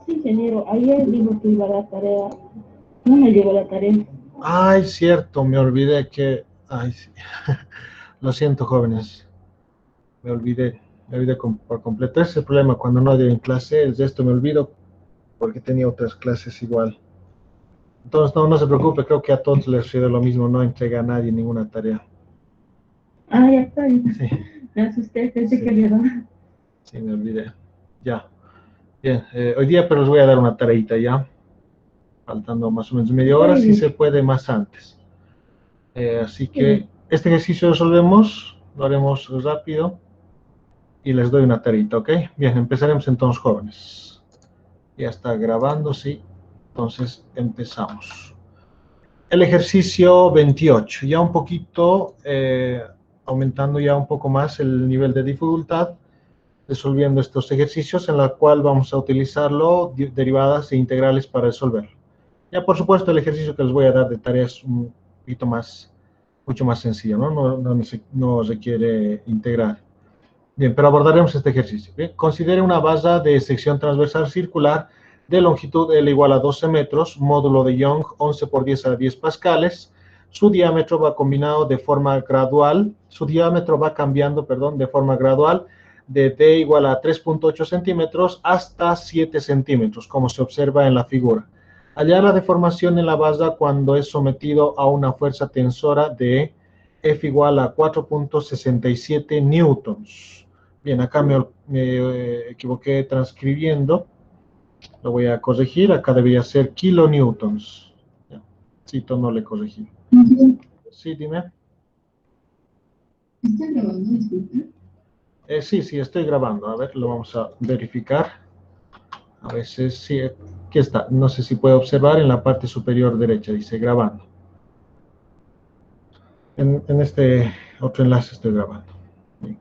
Sí, ingeniero, ayer dijo que iba a la tarea, no me llegó la tarea. Ay, cierto, me olvidé que... Ay, sí. Lo siento, jóvenes. Me olvidé por completo. Ese es el problema cuando no hay en clase, es de esto me olvido porque tenía otras clases igual. Entonces, no se preocupe, creo que a todos les sucede lo mismo, no entrega a nadie ninguna tarea. Ah, ya está, Sí, me asusté, pensé que sí, le daba. sí, me olvidé. Ya, bien. Hoy día, pero les voy a dar una tareita ya, faltando más o menos media hora, Muy si se bien, puede más antes. Así muy que bien. este ejercicio lo resolvemos, lo haremos rápido y les doy una tareita, ¿ok? Bien, empezaremos entonces, jóvenes. Ya está grabando, sí. Entonces empezamos. El ejercicio 28, ya un poquito, aumentando ya un poco más el nivel de dificultad, resolviendo estos ejercicios en la cual vamos a utilizarlo, derivadas e integrales para resolver. Ya por supuesto el ejercicio que les voy a dar de tarea es un poquito más, mucho más sencillo, ¿no? No requiere integrar. Bien, pero abordaremos este ejercicio. Bien, considere una base de sección transversal circular de longitud L igual a 12 metros, módulo de Young 11 por 10 a la 10 pascales. Su diámetro va combinado de forma gradual, su diámetro va cambiando, perdón, de forma gradual de D igual a 3.8 centímetros hasta 7 centímetros, como se observa en la figura. Hallar la deformación en la base cuando es sometido a una fuerza tensora de F igual a 4.67 newtons. Bien, acá me equivoqué transcribiendo. Lo voy a corregir. Acá debería ser kilonewtons. Ya, cito, no le corregí. Sí, dime. ¿Está grabando, disculpe? Sí, estoy grabando. A ver, lo vamos a verificar. A veces sí, aquí está. No sé si puede observar en la parte superior derecha. Dice grabando. En este otro enlace estoy grabando. Bien.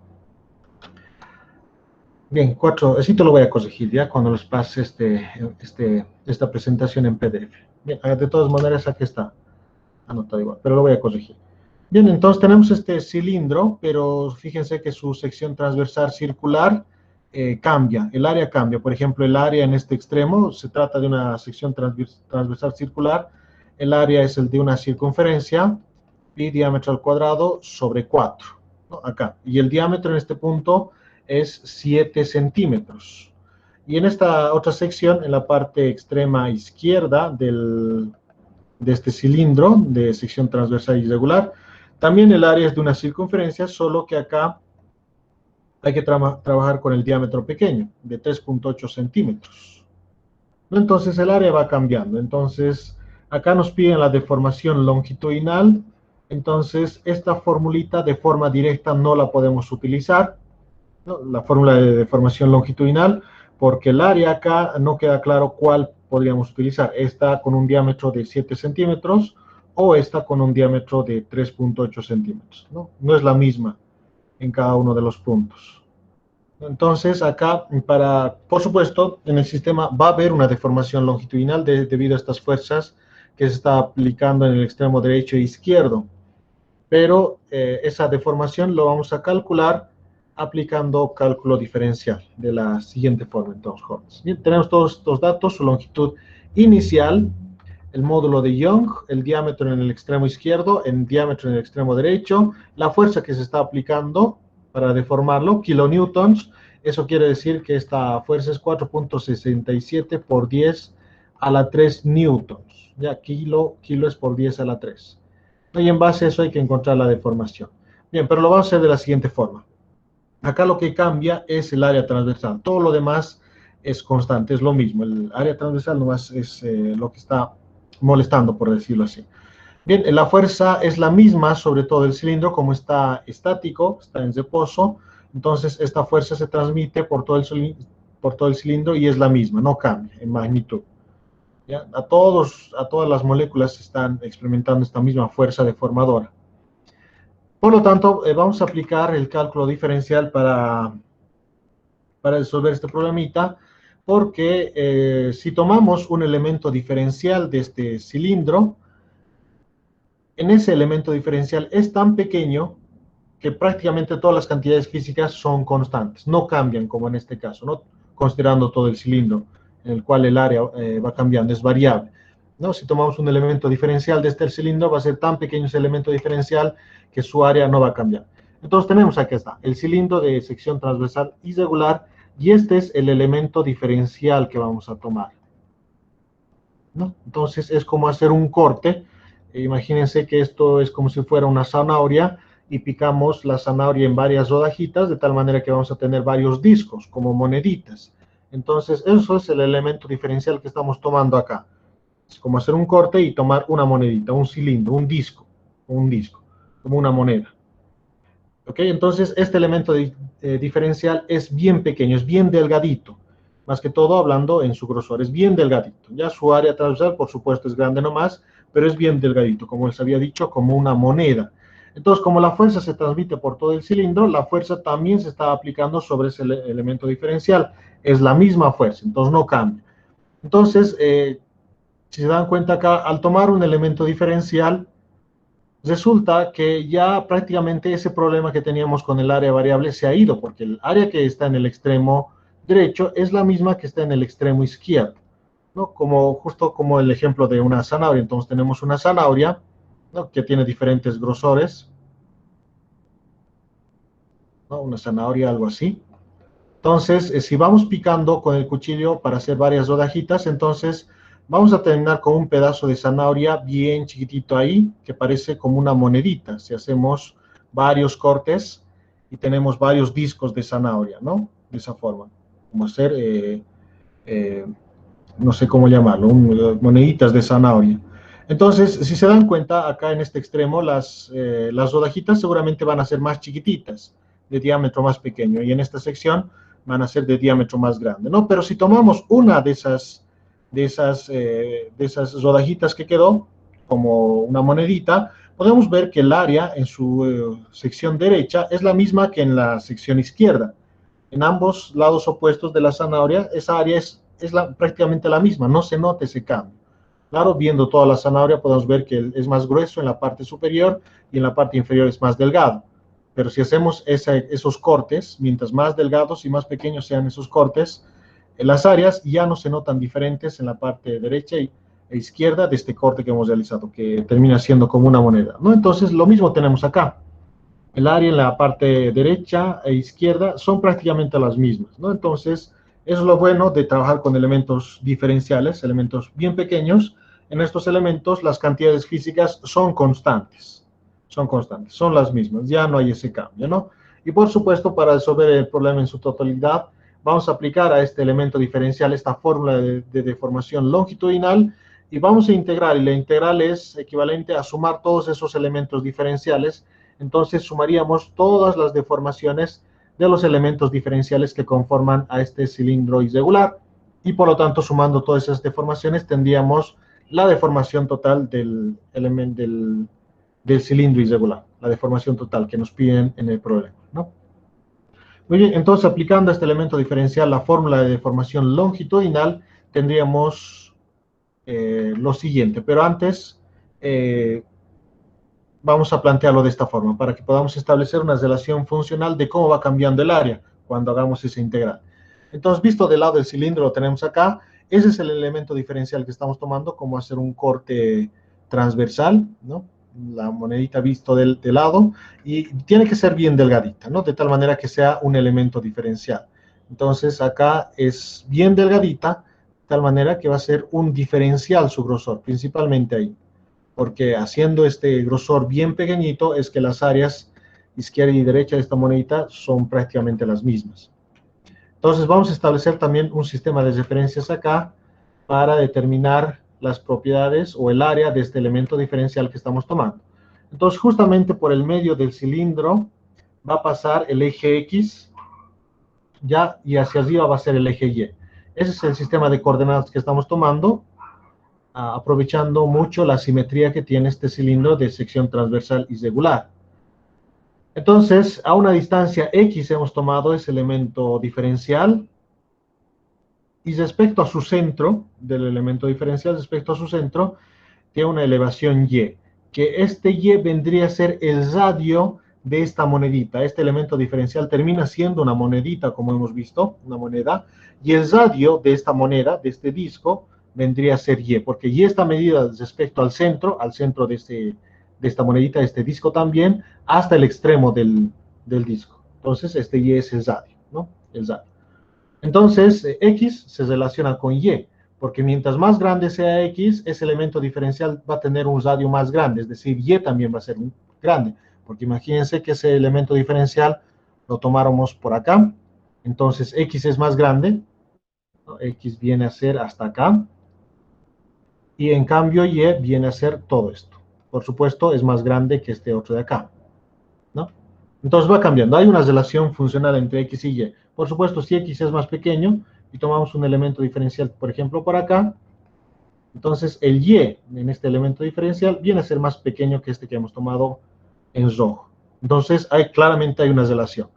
Bien, así te lo voy a corregir ya cuando les pase esta presentación en PDF. Bien, de todas maneras aquí está anotado igual, pero lo voy a corregir. Bien, entonces tenemos este cilindro, pero fíjense que su sección transversal circular cambia, el área cambia. Por ejemplo, el área en este extremo se trata de una sección transversal circular, el área es el de una circunferencia, pi diámetro al cuadrado sobre 4, ¿no? Acá. Y el diámetro en este punto es 7 centímetros. Y en esta otra sección, en la parte extrema izquierda de este cilindro de sección transversal irregular, también el área es de una circunferencia, solo que acá hay que trabajar con el diámetro pequeño, de 3.8 centímetros. Entonces el área va cambiando. Entonces acá nos piden la deformación longitudinal. Entonces esta formulita de forma directa no la podemos utilizar, ¿no? La fórmula de deformación longitudinal, porque el área acá no queda claro cuál podríamos utilizar. Esta con un diámetro de 7 centímetros o esta con un diámetro de 3.8 centímetros. No es la misma en cada uno de los puntos. Entonces, acá, por supuesto, en el sistema va a haber una deformación longitudinal debido a estas fuerzas que se está aplicando en el extremo derecho e izquierdo. Pero esa deformación lo vamos a calcular aplicando cálculo diferencial de la siguiente forma. Entonces, jóvenes, bien, tenemos todos estos datos, su longitud inicial, el módulo de Young, el diámetro en el extremo izquierdo, el diámetro en el extremo derecho, la fuerza que se está aplicando para deformarlo, kilonewtons. Eso quiere decir que esta fuerza es 4.67 por 10 a la 3 newtons. Ya, kilo es por 10 a la 3. Y en base a eso hay que encontrar la deformación. Bien, pero lo vamos a hacer de la siguiente forma. Acá lo que cambia es el área transversal. Todo lo demás es constante, es lo mismo. El área transversal nomás es lo que está molestando, por decirlo así. Bien, la fuerza es la misma sobre todo el cilindro, como está estático, está en reposo. Entonces, esta fuerza se transmite por todo el cilindro y es la misma, no cambia en magnitud. ¿Ya? A todas las moléculas están experimentando esta misma fuerza deformadora. Por lo tanto, vamos a aplicar el cálculo diferencial para resolver este problemita, porque si tomamos un elemento diferencial de este cilindro, en ese elemento diferencial es tan pequeño que prácticamente todas las cantidades físicas son constantes, no cambian como en este caso, ¿no? Considerando todo el cilindro. en el cual el área va cambiando, es variable, ¿no? Si tomamos un elemento diferencial de este cilindro, va a ser tan pequeño ese elemento diferencial que su área no va a cambiar. Entonces tenemos aquí está, el cilindro de sección transversal irregular, y este es el elemento diferencial que vamos a tomar, ¿no? Entonces es como hacer un corte. Imagínense que esto es como si fuera una zanahoria y picamos la zanahoria en varias rodajitas de tal manera que vamos a tener varios discos como moneditas. Entonces eso es el elemento diferencial que estamos tomando acá. Es como hacer un corte y tomar una monedita, un cilindro, un disco, como una moneda. ¿Ok? Entonces este elemento diferencial es bien pequeño, es bien delgadito. Más que todo hablando en su grosor, es bien delgadito. Ya su área transversal, por supuesto, es grande nomás, pero es bien delgadito, como les había dicho, como una moneda. Entonces, como la fuerza se transmite por todo el cilindro, la fuerza también se está aplicando sobre ese elemento diferencial. Es la misma fuerza, entonces no cambia. Entonces, si se dan cuenta acá, al tomar un elemento diferencial, resulta que ya prácticamente ese problema que teníamos con el área variable se ha ido, porque el área que está en el extremo derecho es la misma que está en el extremo izquierdo, ¿no? Justo como el ejemplo de una zanahoria. Entonces tenemos una zanahoria, ¿no?, que tiene diferentes grosores, ¿no? Una zanahoria, algo así. Entonces, si vamos picando con el cuchillo para hacer varias rodajitas, entonces vamos a terminar con un pedazo de zanahoria bien chiquitito ahí, que parece como una monedita. Si hacemos varios cortes y tenemos varios discos de zanahoria, ¿no? De esa forma, como hacer, eh, no sé cómo llamarlo, moneditas de zanahoria. Entonces, si se dan cuenta, acá en este extremo, las rodajitas seguramente van a ser más chiquititas, de diámetro más pequeño, y en esta sección van a ser de diámetro más grande, ¿no? Pero si tomamos una de esas rodajitas que quedó, como una monedita, podemos ver que el área en su sección derecha es la misma que en la sección izquierda. En ambos lados opuestos de la zanahoria, esa área es prácticamente la misma, no se nota ese cambio. Claro, viendo toda la zanahoria podemos ver que es más grueso en la parte superior y en la parte inferior es más delgado. Pero si hacemos esos cortes, mientras más delgados y más pequeños sean esos cortes, las áreas ya no se notan diferentes en la parte derecha e izquierda de este corte que hemos realizado, que termina siendo como una moneda, ¿no? Entonces, lo mismo tenemos acá. El área en la parte derecha e izquierda son prácticamente las mismas, ¿no? Entonces, eso es lo bueno de trabajar con elementos diferenciales, elementos bien pequeños. En estos elementos las cantidades físicas son constantes, son las mismas, ya no hay ese cambio, ¿no? Y por supuesto, para resolver el problema en su totalidad, vamos a aplicar a este elemento diferencial esta fórmula de deformación longitudinal y vamos a integrar, y la integral es equivalente a sumar todos esos elementos diferenciales. Entonces sumaríamos todas las deformaciones de los elementos diferenciales que conforman a este cilindro irregular, y por lo tanto, sumando todas esas deformaciones, tendríamos la deformación total del cilindro irregular, la deformación total que nos piden en el problema, ¿no? Muy bien, entonces aplicando a este elemento diferencial la fórmula de deformación longitudinal, tendríamos lo siguiente, pero antes vamos a plantearlo de esta forma, para que podamos establecer una relación funcional de cómo va cambiando el área cuando hagamos esa integral. Entonces, visto del lado del cilindro, lo tenemos acá. Ese es el elemento diferencial que estamos tomando, como hacer un corte transversal, ¿no? La monedita visto del lado, y tiene que ser bien delgadita, ¿no? De tal manera que sea un elemento diferencial. Entonces, acá es bien delgadita, de tal manera que va a ser un diferencial su grosor, principalmente ahí, porque haciendo este grosor bien pequeñito es que las áreas izquierda y derecha de esta monedita son prácticamente las mismas. Entonces vamos a establecer también un sistema de referencias acá para determinar las propiedades o el área de este elemento diferencial que estamos tomando. Entonces justamente por el medio del cilindro va a pasar el eje X, ya, y hacia arriba va a ser el eje Y. Ese es el sistema de coordenadas que estamos tomando, aprovechando mucho la simetría que tiene este cilindro de sección transversal irregular. Entonces, a una distancia X hemos tomado ese elemento diferencial, y respecto a su centro, del elemento diferencial, respecto a su centro, tiene una elevación Y, que este Y vendría a ser el radio de esta monedita. Este elemento diferencial termina siendo una monedita, como hemos visto, una moneda, y el radio de esta moneda, de este disco, vendría a ser Y, porque Y está medida respecto al centro de esta monedita, de este disco también, hasta el extremo del disco. Entonces, este Y es el radio, ¿no? El radio. Entonces, X se relaciona con Y, porque mientras más grande sea X, ese elemento diferencial va a tener un radio más grande, es decir, Y también va a ser grande, porque imagínense que ese elemento diferencial lo tomáramos por acá, entonces X es más grande, ¿no? X viene a ser hasta acá, y en cambio Y viene a ser todo esto. Por supuesto, es más grande que este otro de acá, ¿no? Entonces va cambiando. Hay una relación funcional entre X y Y. Por supuesto, si X es más pequeño y tomamos un elemento diferencial, por ejemplo, por acá, entonces el Y en este elemento diferencial viene a ser más pequeño que este que hemos tomado en rojo. Entonces, claramente hay una relación,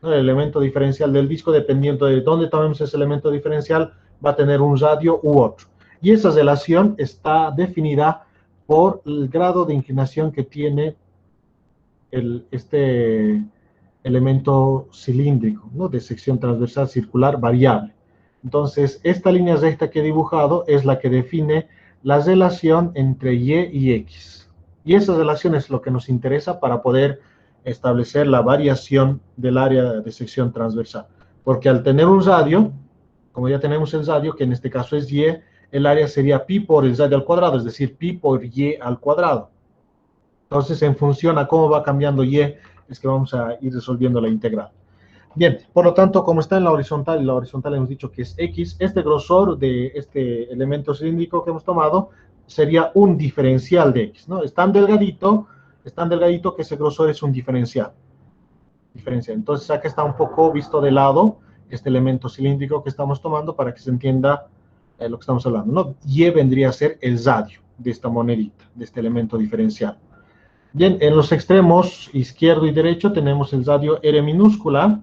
¿no? El elemento diferencial del disco, dependiendo de dónde tomemos ese elemento diferencial, va a tener un radio u otro. Y esa relación está definida por el grado de inclinación que tiene este elemento cilíndrico, ¿no? De sección transversal circular variable. Entonces, esta línea recta que he dibujado es la que define la relación entre Y y X. Y esa relación es lo que nos interesa para poder establecer la variación del área de sección transversal. Porque al tener un radio, como ya tenemos el radio, que en este caso es Y, el área sería pi por el radio al cuadrado, es decir, pi por Y al cuadrado. Entonces, en función a cómo va cambiando Y, es que vamos a ir resolviendo la integral. Bien, por lo tanto, como está en la horizontal hemos dicho que es X, este grosor de este elemento cilíndrico que hemos tomado sería un diferencial de X, ¿no? Es tan delgadito que ese grosor es un diferencial. Entonces, acá está un poco visto de lado este elemento cilíndrico que estamos tomando para que se entienda lo que estamos hablando, ¿no? Y vendría a ser el radio de esta monedita, de este elemento diferencial. Bien, en los extremos izquierdo y derecho tenemos el radio R minúscula,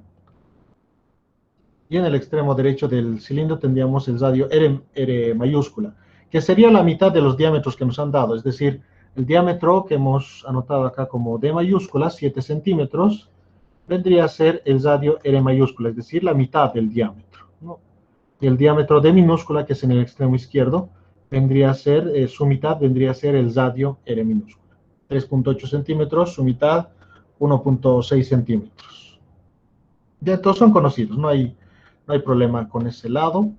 y en el extremo derecho del cilindro tendríamos el radio R mayúscula, que sería la mitad de los diámetros que nos han dado, es decir, el diámetro que hemos anotado acá como D mayúscula, 7 centímetros, vendría a ser el radio R mayúscula, es decir, la mitad del diámetro, ¿no? Y el diámetro D minúscula, que es en el extremo izquierdo, vendría a ser, su mitad vendría a ser el radio R minúscula. 3.8 centímetros, su mitad 1.6 centímetros. Ya todos son conocidos, no hay problema con ese lado.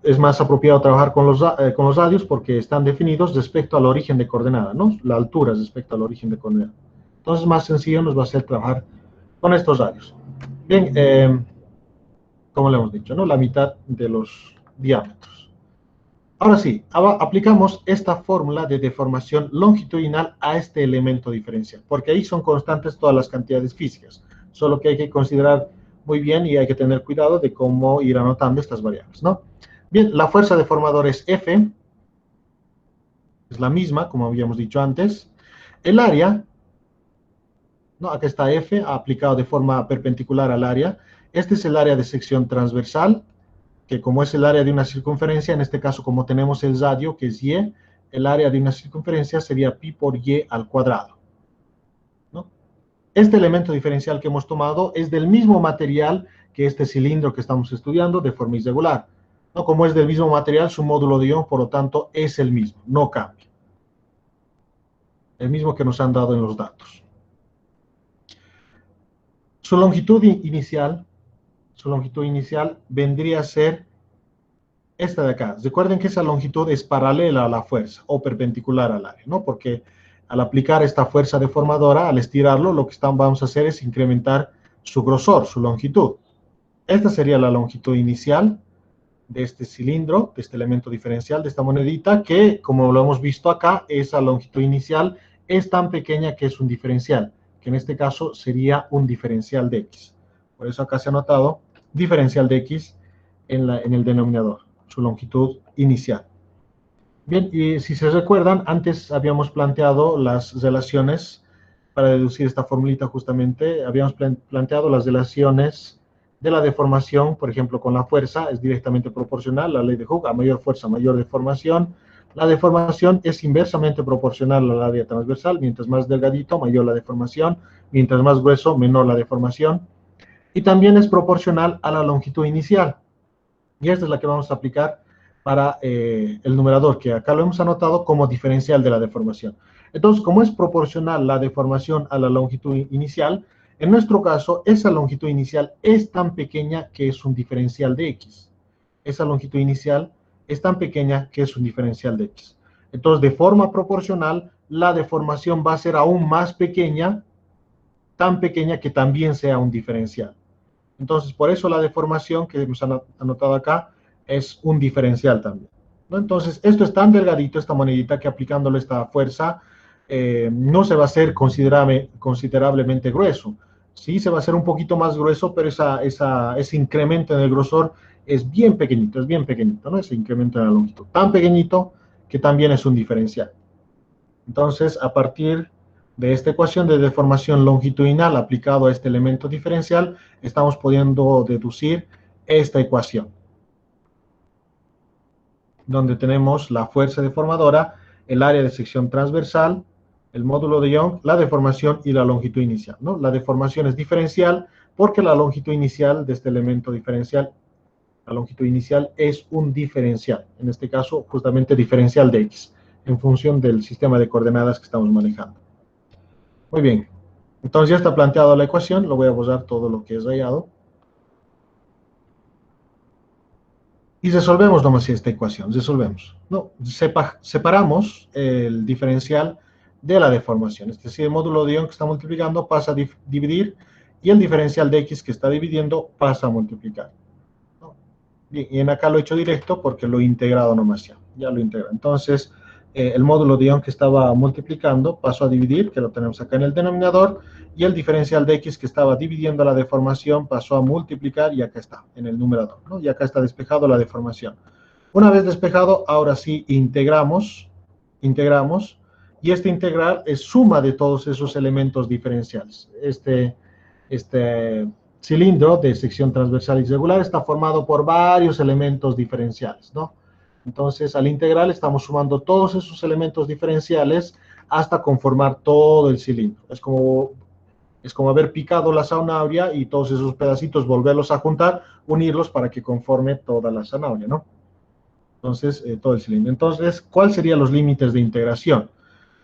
Es más apropiado trabajar con los radios porque están definidos respecto al origen de coordenada, ¿no? La altura respecto al origen de coordenada. Entonces, más sencillo nos va a ser trabajar con estos radios. Bien, como le hemos dicho, ¿no? La mitad de los diámetros. Ahora sí, aplicamos esta fórmula de deformación longitudinal a este elemento diferencial, porque ahí son constantes todas las cantidades físicas, solo que hay que considerar muy bien y hay que tener cuidado de cómo ir anotando estas variables, ¿no? Bien, la fuerza deformadora es F, es la misma, como habíamos dicho antes. El área, ¿no? Acá está F, aplicado de forma perpendicular al área. Este es el área de sección transversal, que como es el área de una circunferencia, en este caso como tenemos el radio, que es Y, el área de una circunferencia sería pi por Y al cuadrado, ¿no? Este elemento diferencial que hemos tomado es del mismo material que este cilindro que estamos estudiando de forma irregular, ¿no? Como es del mismo material, su módulo de ion, por lo tanto, es el mismo, no cambia. El mismo que nos han dado en los datos. Su longitud inicial vendría a ser esta de acá. Recuerden que esa longitud es paralela a la fuerza o perpendicular al área, ¿no? Porque al aplicar esta fuerza deformadora, al estirarlo, lo que vamos a hacer es incrementar su grosor, su longitud. Esta sería la longitud inicial de este cilindro, de este elemento diferencial, de esta monedita, que, como lo hemos visto acá, esa longitud inicial es tan pequeña que es un diferencial, que en este caso sería un diferencial de X. Por eso acá se ha notado diferencial de X en el denominador, su longitud inicial. Bien, y si se recuerdan, antes habíamos planteado las relaciones, para deducir esta formulita justamente, habíamos planteado las relaciones de la deformación, por ejemplo, con la fuerza, es directamente proporcional, la ley de Hooke, a mayor fuerza, mayor deformación, La deformación es inversamente proporcional al área transversal. Mientras más delgadito, mayor la deformación. Mientras más grueso, menor la deformación. Y también es proporcional a la longitud inicial. Y esta es la que vamos a aplicar para el numerador, que acá lo hemos anotado como diferencial de la deformación. Entonces, como es proporcional la deformación a la longitud inicial, en nuestro caso, esa longitud inicial es tan pequeña que es un diferencial de x. Esa longitud inicial es tan pequeña que es un diferencial de x. Entonces, de forma proporcional, la deformación va a ser aún más pequeña, tan pequeña que también sea un diferencial. Entonces, por eso la deformación que hemos anotado acá es un diferencial también, ¿no? Entonces, esto es tan delgadito, esta monedita, que aplicándole esta fuerza no se va a hacer considerablemente grueso. Sí, se va a hacer un poquito más grueso, pero ese incremento en el grosor es bien pequeñito, ¿no? Ese incremento en la longitud, tan pequeñito que también es un diferencial. Entonces, a partir de esta ecuación de deformación longitudinal aplicado a este elemento diferencial, estamos pudiendo deducir esta ecuación, donde tenemos la fuerza deformadora, el área de sección transversal, el módulo de Young, la deformación y la longitud inicial, ¿no? La deformación es diferencial porque la longitud inicial de este elemento diferencial, la longitud inicial es un diferencial, en este caso justamente diferencial de x, en función del sistema de coordenadas que estamos manejando. Muy bien, entonces ya está planteada la ecuación, lo voy a borrar todo lo que es rayado. Y resolvemos nomás esta ecuación, resolvemos. No, separamos el diferencial de la deformación. Es decir, el módulo de Young que está multiplicando pasa a dividir y el diferencial de x que está dividiendo pasa a multiplicar. ¿No? Bien, y en acá lo he hecho directo porque lo he integrado nomás ya lo integra. Entonces, el módulo de Young que estaba multiplicando pasó a dividir, que lo tenemos acá en el denominador, y el diferencial de x que estaba dividiendo la deformación pasó a multiplicar y acá está, en el numerador, ¿no? Y acá está despejado la deformación. Una vez despejado, ahora sí integramos, y este integral es suma de todos esos elementos diferenciales. Este cilindro de sección transversal irregular está formado por varios elementos diferenciales, ¿no? Entonces, al integral estamos sumando todos esos elementos diferenciales hasta conformar todo el cilindro. Es como haber picado la zanahoria y todos esos pedacitos volverlos a juntar, unirlos para que conforme toda la zanahoria, ¿no? Entonces, todo el cilindro. Entonces, ¿cuáles serían los límites de integración?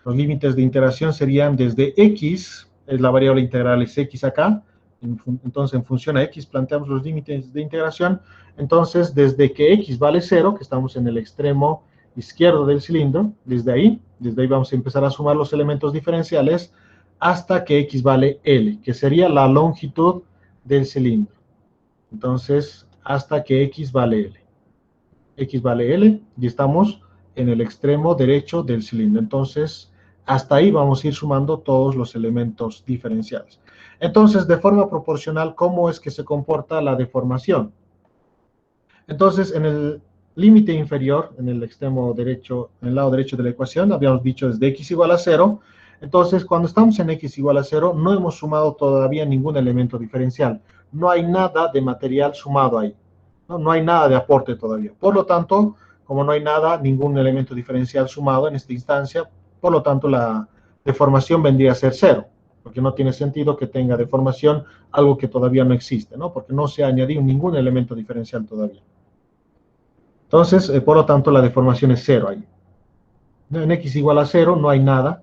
Los límites de integración serían desde x, la variable integral es x acá, entonces en función a x planteamos los límites de integración. Entonces, desde que x vale 0, que estamos en el extremo izquierdo del cilindro, desde ahí vamos a empezar a sumar los elementos diferenciales hasta que x vale L, que sería la longitud del cilindro. Entonces, hasta que x vale L. X vale L y estamos en el extremo derecho del cilindro. Entonces, hasta ahí vamos a ir sumando todos los elementos diferenciales. Entonces, de forma proporcional, ¿cómo es que se comporta la deformación? Entonces, en el límite inferior, en el extremo derecho, en el lado derecho de la ecuación, habíamos dicho desde x igual a 0. Entonces, cuando estamos en x igual a 0, no hemos sumado todavía ningún elemento diferencial. No hay nada de material sumado ahí. No hay nada de aporte todavía. Por lo tanto, como no hay nada, ningún elemento diferencial sumado en esta instancia, por lo tanto, la deformación vendría a ser 0, porque no tiene sentido que tenga deformación algo que todavía no existe, ¿no? Porque no se ha añadido ningún elemento diferencial todavía. Entonces, por lo tanto, la deformación es 0 ahí. En x igual a 0 no hay nada,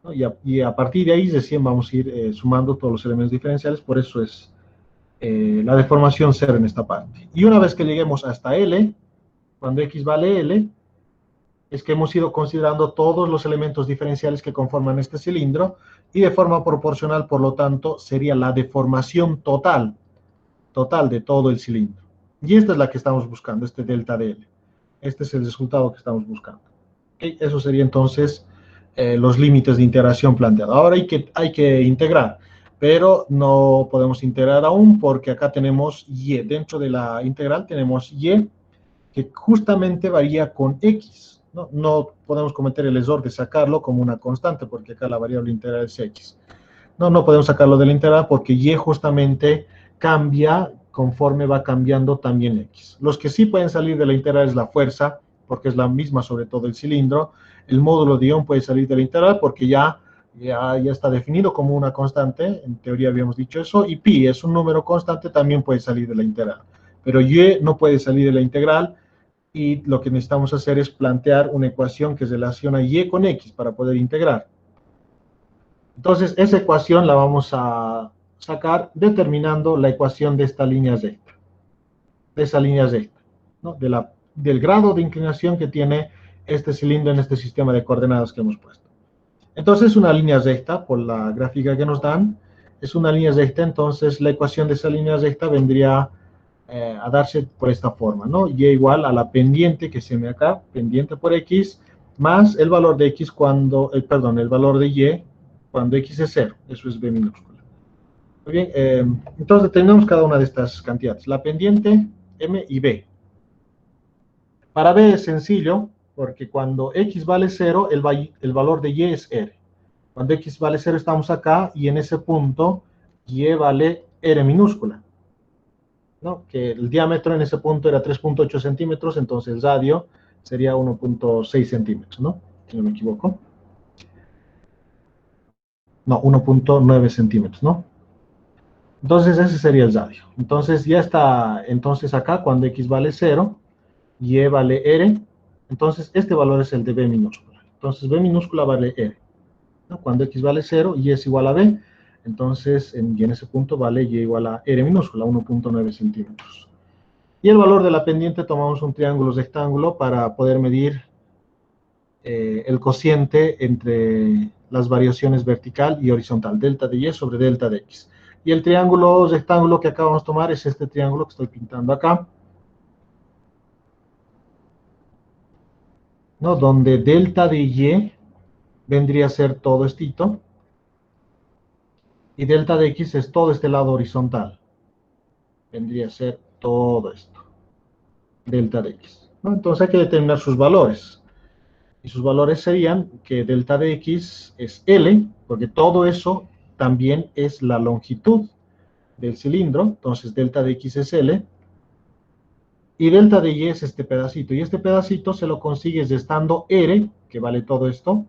¿no? Y a partir de ahí recién vamos a ir sumando todos los elementos diferenciales, por eso es la deformación 0 en esta parte. Y una vez que lleguemos hasta L, cuando x vale L, es que hemos ido considerando todos los elementos diferenciales que conforman este cilindro, y de forma proporcional, por lo tanto, sería la deformación total de todo el cilindro. Y esta es la que estamos buscando, este delta de L. Este es el resultado que estamos buscando. ¿Okay? Eso sería entonces los límites de integración planteados. Ahora hay que integrar, pero no podemos integrar aún porque acá tenemos y. Dentro de la integral tenemos y que justamente varía con x. No podemos cometer el error de sacarlo como una constante porque acá la variable integral es x. No podemos sacarlo de la integral porque y justamente cambia conforme va cambiando también x. Los que sí pueden salir de la integral es la fuerza, porque es la misma sobre todo el cilindro. El módulo de ion puede salir de la integral porque ya está definido como una constante, en teoría habíamos dicho eso, y pi es un número constante, también puede salir de la integral. Pero y no puede salir de la integral, y lo que necesitamos hacer es plantear una ecuación que relaciona y con x para poder integrar. Entonces, esa ecuación la vamos a sacar determinando la ecuación de esta línea recta, de esa línea recta, ¿no? Del grado de inclinación que tiene este cilindro en este sistema de coordenadas que hemos puesto. Entonces, una línea recta, por la gráfica que nos dan, es una línea recta, entonces la ecuación de esa línea recta vendría a darse por esta forma, ¿no? Y igual a la pendiente que se me acá, pendiente por x, más el valor de x cuando, el valor de y cuando x es 0, eso es b minúscula. Muy bien, entonces determinamos cada una de estas cantidades, la pendiente, m y b. Para b es sencillo, porque cuando x vale 0, el valor de y es r. Cuando x vale 0 estamos acá, y en ese punto y vale r minúscula, ¿no? Que el diámetro en ese punto era 3.8 centímetros, entonces el radio sería 1.6 centímetros, ¿no? Si no me equivoco. No, 1.9 centímetros, ¿no? Entonces ese sería el radio. Entonces ya está, entonces acá cuando x vale 0, y vale r, entonces este valor es el de b minúscula. Entonces b minúscula vale r, ¿no? Cuando x vale 0 y es igual a b, entonces y en ese punto vale y igual a r minúscula, 1.9 centímetros. Y el valor de la pendiente, tomamos un triángulo rectángulo para poder medir el cociente entre las variaciones vertical y horizontal, delta de y sobre delta de x. Y el triángulo rectángulo que acabamos de tomar es este triángulo que estoy pintando acá, ¿no? Donde delta de y vendría a ser todo estito, y delta de x es todo este lado horizontal, vendría a ser todo esto, delta de x, ¿no? Entonces hay que determinar sus valores. Y sus valores serían que delta de x es L, porque todo eso también es la longitud del cilindro, entonces delta de x es L, y delta de y es este pedacito, y este pedacito se lo consigues estando R, que vale todo esto,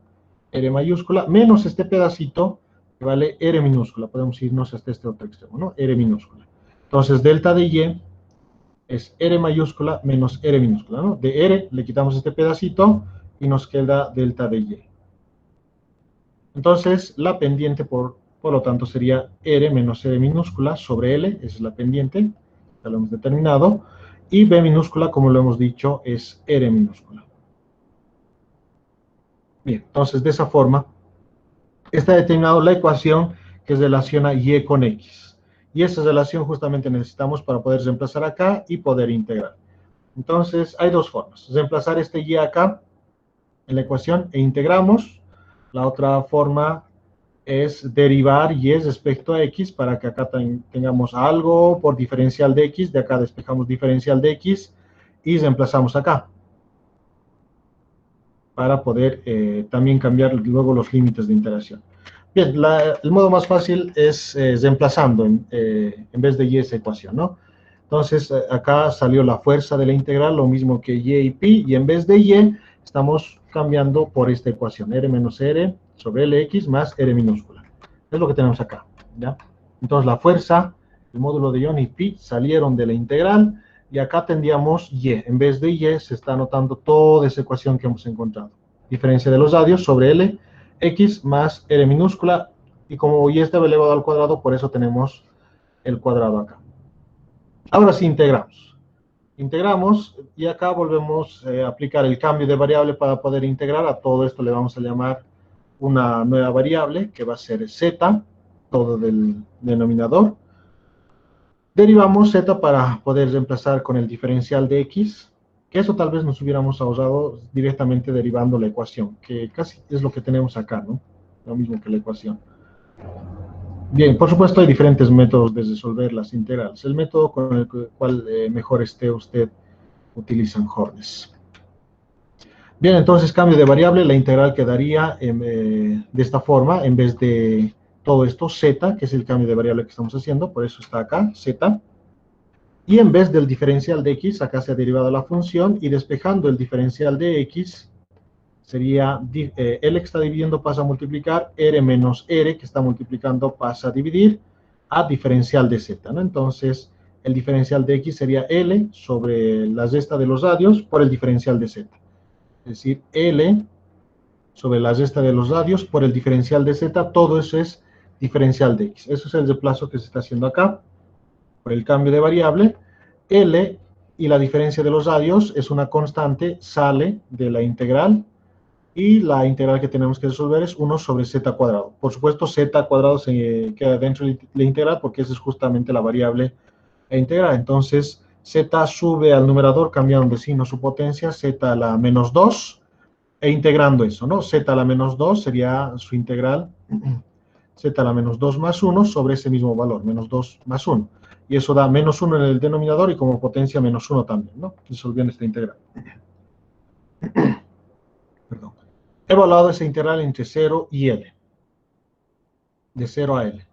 R mayúscula, menos este pedacito, que vale R minúscula, podemos irnos hasta este otro extremo, ¿no? R minúscula. Entonces delta de y es R mayúscula menos R minúscula, ¿no? De R le quitamos este pedacito, y nos queda delta de y. Entonces, la pendiente, por lo tanto, sería R menos R minúscula sobre L, esa es la pendiente, ya lo hemos determinado, y B minúscula, como lo hemos dicho, es R minúscula. Bien, entonces, de esa forma, está determinada la ecuación que relaciona Y con X. Y esa relación justamente necesitamos para poder reemplazar acá y poder integrar. Entonces, hay dos formas. Reemplazar este Y acá en la ecuación e integramos. La otra forma es derivar y respecto a x para que acá tengamos algo por diferencial de x, de acá despejamos diferencial de x y reemplazamos acá para poder también cambiar luego los límites de integración. Bien, el modo más fácil es reemplazando en vez de y esa ecuación, ¿no? Entonces acá salió la fuerza de la integral, lo mismo que y pi, y en vez de y estamos cambiando por esta ecuación, r menos r sobre lx más r minúscula. Es lo que tenemos acá, ¿ya? Entonces la fuerza, el módulo de ion y pi salieron de la integral, y acá tendríamos y. En vez de y se está anotando toda esa ecuación que hemos encontrado. Diferencia de los radios sobre L, x más R minúscula, y como y estaba elevado al cuadrado, por eso tenemos el cuadrado acá. Ahora sí integramos. Integramos, y acá volvemos a aplicar el cambio de variable para poder integrar. A todo esto le vamos a llamar una nueva variable, que va a ser z, todo del denominador. Derivamos z para poder reemplazar con el diferencial de x, que eso tal vez nos hubiéramos ahorrado directamente derivando la ecuación, que casi es lo que tenemos acá, ¿no? Lo mismo que la ecuación. Bien, por supuesto hay diferentes métodos de resolver las integrales. El método con el cual mejor esté usted utilizan Hornes. Bien, entonces cambio de variable, la integral quedaría de esta forma, en vez de todo esto, z, que es el cambio de variable que estamos haciendo, por eso está acá, z. Y en vez del diferencial de x, acá se ha derivado la función, y despejando el diferencial de x, sería, L que está dividiendo pasa a multiplicar, R menos R que está multiplicando pasa a dividir, a diferencial de z, ¿no? Entonces, el diferencial de x sería L sobre la resta de los radios por el diferencial de z. Es decir, L sobre la resta de los radios por el diferencial de z, todo eso es diferencial de x. Eso es el reemplazo que se está haciendo acá, por el cambio de variable. L y la diferencia de los radios es una constante, sale de la integral, y la integral que tenemos que resolver es 1 sobre z cuadrado. Por supuesto, z cuadrado se queda dentro de la integral porque esa es justamente la variable a integrar. Entonces, z sube al numerador cambiando de signo su potencia, z a la menos 2, e integrando eso, ¿no? Z a la menos 2 sería su integral, z a la menos 2 más 1 sobre ese mismo valor, menos 2 más 1. Y eso da menos 1 en el denominador y como potencia menos 1 también, ¿no? Resolviendo esta integral. Perdón. He evaluado esa integral entre 0 y L, de 0 a L.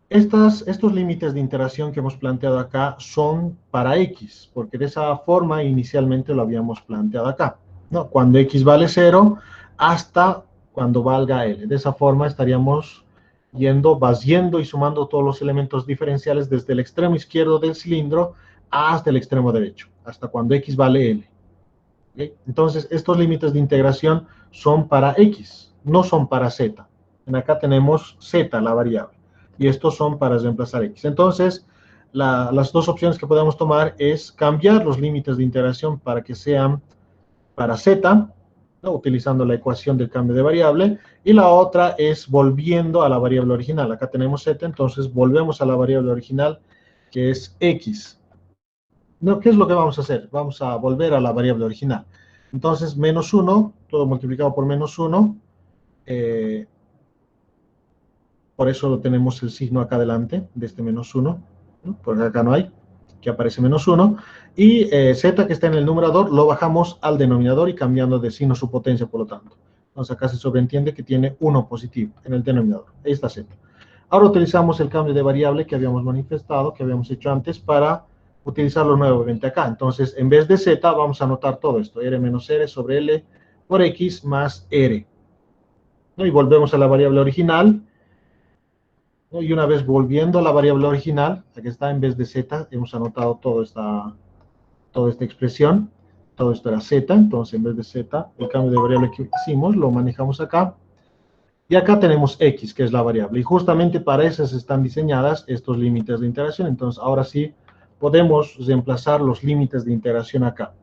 Estos límites de interacción que hemos planteado acá son para x, porque de esa forma inicialmente lo habíamos planteado acá, ¿no? Cuando x vale 0 hasta cuando valga L. De esa forma estaríamos yendo y sumando todos los elementos diferenciales desde el extremo izquierdo del cilindro hasta el extremo derecho, hasta cuando x vale L. ¿Okay? Entonces, estos límites de integración son para x, no son para z. En acá tenemos z, la variable, y estos son para reemplazar x. Entonces, las dos opciones que podemos tomar es cambiar los límites de integración para que sean para z, ¿no? Utilizando la ecuación del cambio de variable, y la otra es volviendo a la variable original. Acá tenemos z, entonces volvemos a la variable original, que es x. No, ¿qué es lo que vamos a hacer? Vamos a volver a la variable original. Entonces, menos 1, todo multiplicado por menos 1, por eso tenemos el signo acá adelante, de este menos 1, ¿no? Porque acá no hay, que aparece menos 1, y z que está en el numerador lo bajamos al denominador y cambiando de signo su potencia, por lo tanto. Entonces acá se sobreentiende que tiene 1 positivo en el denominador. Ahí está z. Ahora utilizamos el cambio de variable que habíamos manifestado, que habíamos hecho antes, para utilizarlo nuevamente acá. Entonces, en vez de z, vamos a anotar todo esto, r menos r sobre l por x más r. ¿No? Y volvemos a la variable original, ¿no? Y una vez volviendo a la variable original, aquí está, en vez de z, hemos anotado toda esta expresión, todo esto era z, entonces en vez de z, el cambio de variable que hicimos, lo manejamos acá, y acá tenemos x, que es la variable, y justamente para eso están diseñadas estos límites de integración. Entonces ahora sí podemos reemplazar los límites de integración acá.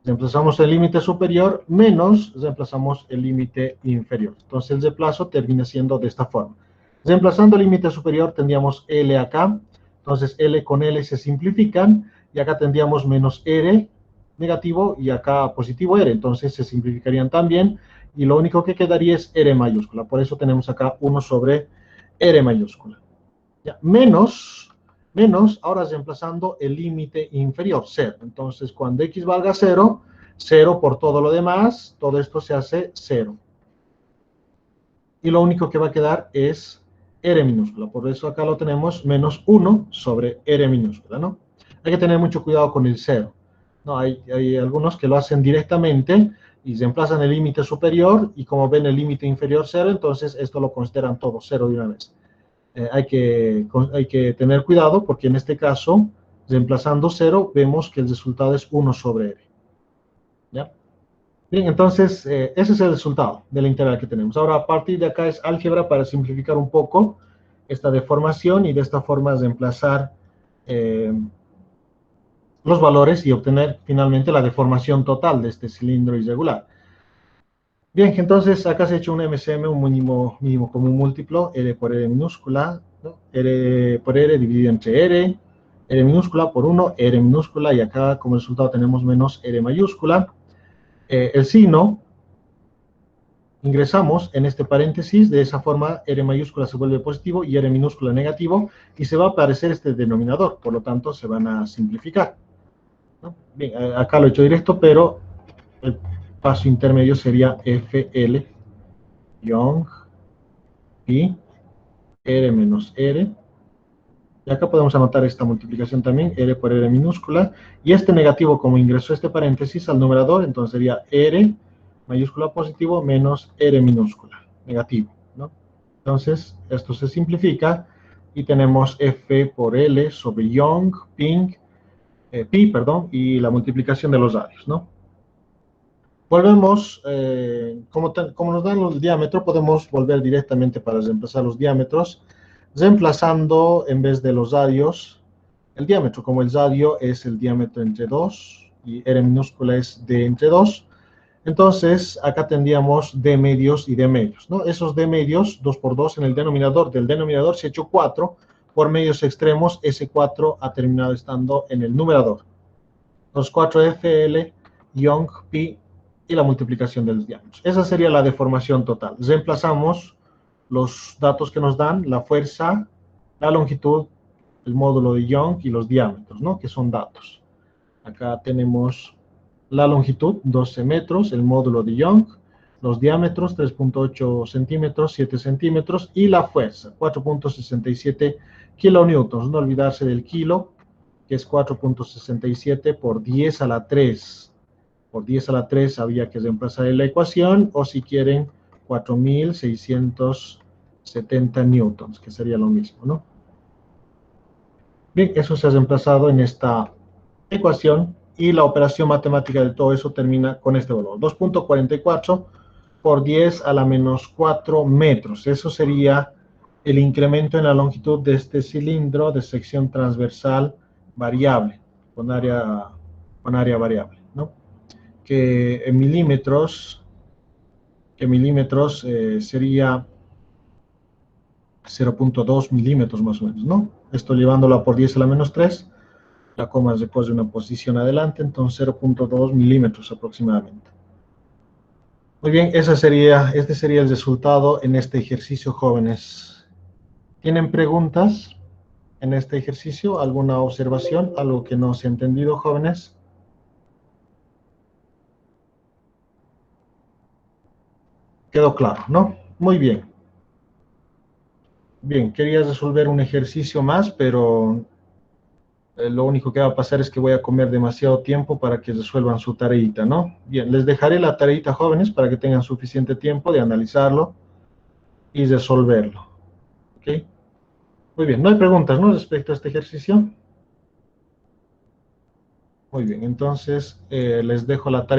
Reemplazamos el límite superior menos reemplazamos el límite inferior. Entonces el reemplazo termina siendo de esta forma. Reemplazando el límite superior tendríamos L acá, entonces L con L se simplifican, y acá tendríamos menos R negativo y acá positivo R, entonces se simplificarían también, y lo único que quedaría es R mayúscula, por eso tenemos acá 1 sobre R mayúscula. Ya, menos, ahora reemplazando el límite inferior, 0. Entonces, cuando x valga 0, 0 por todo lo demás, todo esto se hace 0. Y lo único que va a quedar es R minúscula. Por eso acá lo tenemos menos 1 sobre R minúscula, ¿no? Hay que tener mucho cuidado con el 0. ¿No? Hay algunos que lo hacen directamente y reemplazan el límite superior, y como ven el límite inferior 0, entonces esto lo consideran todo 0 de una vez. Hay que tener cuidado porque en este caso, reemplazando 0, vemos que el resultado es 1 sobre R. ¿Ya? Bien, entonces, ese es el resultado de la integral que tenemos. Ahora, a partir de acá es álgebra para simplificar un poco esta deformación y de esta forma reemplazar los valores y obtener finalmente la deformación total de este cilindro irregular. Bien, entonces acá se ha hecho un MCM, un mínimo común múltiplo, R por R minúscula, ¿no? R por R dividido entre R minúscula por 1, R minúscula, y acá como resultado tenemos menos R mayúscula. El signo ingresamos en este paréntesis, de esa forma R mayúscula se vuelve positivo y R minúscula negativo, y se va a aparecer este denominador, por lo tanto se van a simplificar, ¿no? Bien, acá lo he hecho directo, pero el paso intermedio sería FL Young y R menos R Y acá podemos anotar esta multiplicación también, R por R minúscula, y este negativo como ingresó este paréntesis al numerador, entonces sería R mayúscula positivo menos R minúscula, negativo, ¿no? Entonces, esto se simplifica y tenemos F por L sobre Young, pi, perdón, y la multiplicación de los radios, ¿no? Volvemos, como nos dan los diámetros, podemos volver directamente para reemplazar los diámetros, reemplazando en vez de los radios, el diámetro, como el radio es el diámetro entre 2 y R minúscula es D entre 2, entonces acá tendríamos D medios y D medios, ¿no? Esos D medios, 2 por 2 en el denominador, del denominador se ha hecho 4, por medios extremos, ese 4 ha terminado estando en el numerador. Los 4FL, Young, pi y la multiplicación de los diámetros. Esa sería la deformación total. Reemplazamos los datos que nos dan, la fuerza, la longitud, el módulo de Young y los diámetros, ¿no? Que son datos. Acá tenemos la longitud, 12 metros, el módulo de Young, los diámetros, 3.8 centímetros, 7 centímetros, y la fuerza, 4.67 kilonewtons. No olvidarse del kilo, que es 4.67 por 10 a la 3. Por 10 a la 3 había que reemplazar en la ecuación, o si quieren, 4.670 newtons, que sería lo mismo, ¿no? Bien, eso se ha reemplazado en esta ecuación, y la operación matemática de todo eso termina con este valor, 2.44 por 10 a la menos 4 metros. Eso sería el incremento en la longitud de este cilindro de sección transversal variable, con área variable, ¿no? Que en milímetros, sería 0.2 milímetros más o menos, ¿no? Esto llevándolo a por 10 a la menos 3, la coma después de una posición adelante, entonces 0.2 milímetros aproximadamente. Muy bien, este sería el resultado en este ejercicio, jóvenes. ¿Tienen preguntas en este ejercicio? ¿Alguna observación? ¿Algo que no se ha entendido, jóvenes? Quedó claro, ¿no? Muy bien. Bien, quería resolver un ejercicio más, pero lo único que va a pasar es que voy a comer demasiado tiempo para que resuelvan su tareita, ¿no? Bien, les dejaré la tareita, jóvenes, para que tengan suficiente tiempo de analizarlo y resolverlo. ¿Ok? Muy bien, no hay preguntas, ¿no? Respecto a este ejercicio. Muy bien, entonces les dejo la tarea.